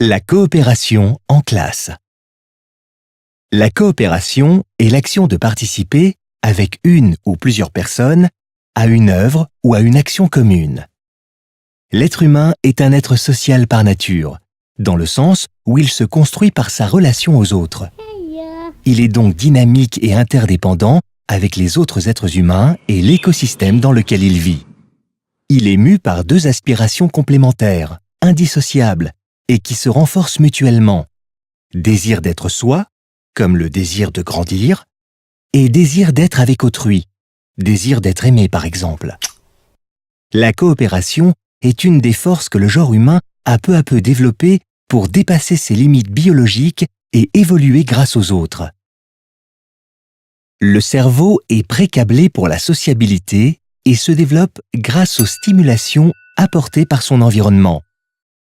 La coopération en classe. La coopération est l'action de participer, avec une ou plusieurs personnes, à une œuvre ou à une action commune. L'être humain est un être social par nature, dans le sens où il se construit par sa relation aux autres. Il est donc dynamique et interdépendant avec les autres êtres humains et l'écosystème dans lequel il vit. Il est mu par deux aspirations complémentaires, indissociables, et qui se renforcent mutuellement. Désir d'être soi, comme le désir de grandir, et désir d'être avec autrui, désir d'être aimé par exemple. La coopération est une des forces que le genre humain a peu à peu développées pour dépasser ses limites biologiques et évoluer grâce aux autres. Le cerveau est pré-câblé pour la sociabilité et se développe grâce aux stimulations apportées par son environnement.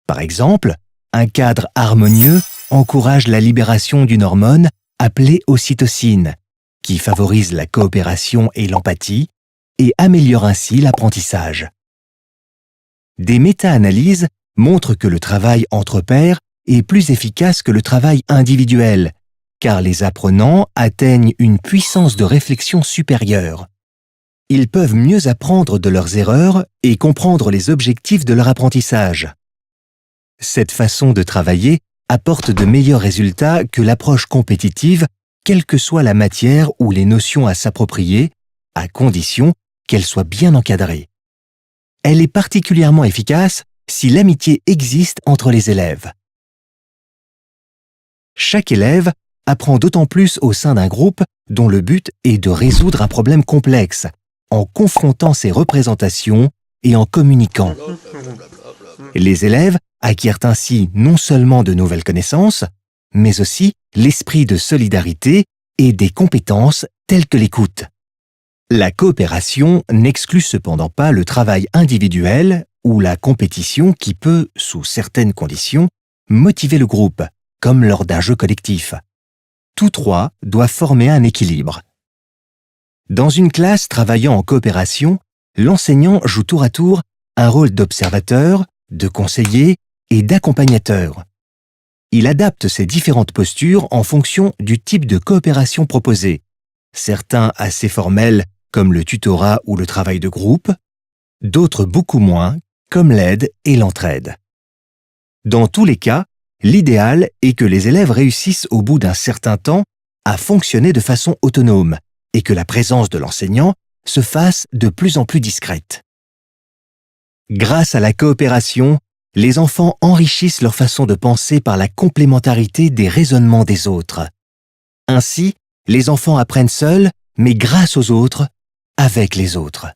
Par exemple, un cadre harmonieux encourage la libération d'une hormone appelée ocytocine, qui favorise la coopération et l'empathie et améliore ainsi l'apprentissage. Des méta-analyses montrent que le travail entre pairs est plus efficace que le travail individuel, car les apprenants atteignent une puissance de réflexion supérieure. Ils peuvent mieux apprendre de leurs erreurs et comprendre les objectifs de leur apprentissage. Cette façon de travailler apporte de meilleurs résultats que l'approche compétitive, quelle que soit la matière ou les notions à s'approprier, à condition qu'elle soit bien encadrée. Elle est particulièrement efficace si l'amitié existe entre les élèves. Chaque élève apprend d'autant plus au sein d'un groupe dont le but est de résoudre un problème complexe, en confrontant ses représentations et en communiquant. Les élèves acquièrent ainsi non seulement de nouvelles connaissances, mais aussi l'esprit de solidarité et des compétences telles que l'écoute. La coopération n'exclut cependant pas le travail individuel ou la compétition qui peut, sous certaines conditions, motiver le groupe, comme lors d'un jeu collectif. Tous trois doivent former un équilibre. Dans une classe travaillant en coopération, l'enseignant joue tour à tour un rôle d'observateur, de conseiller et d'accompagnateur. Il adapte ces différentes postures en fonction du type de coopération proposée, certains assez formels comme le tutorat ou le travail de groupe, d'autres beaucoup moins comme l'aide et l'entraide. Dans tous les cas, l'idéal est que les élèves réussissent au bout d'un certain temps à fonctionner de façon autonome et que la présence de l'enseignant se fasse de plus en plus discrète. Grâce à la coopération, les enfants enrichissent leur façon de penser par la complémentarité des raisonnements des autres. Ainsi, les enfants apprennent seuls, mais grâce aux autres, avec les autres.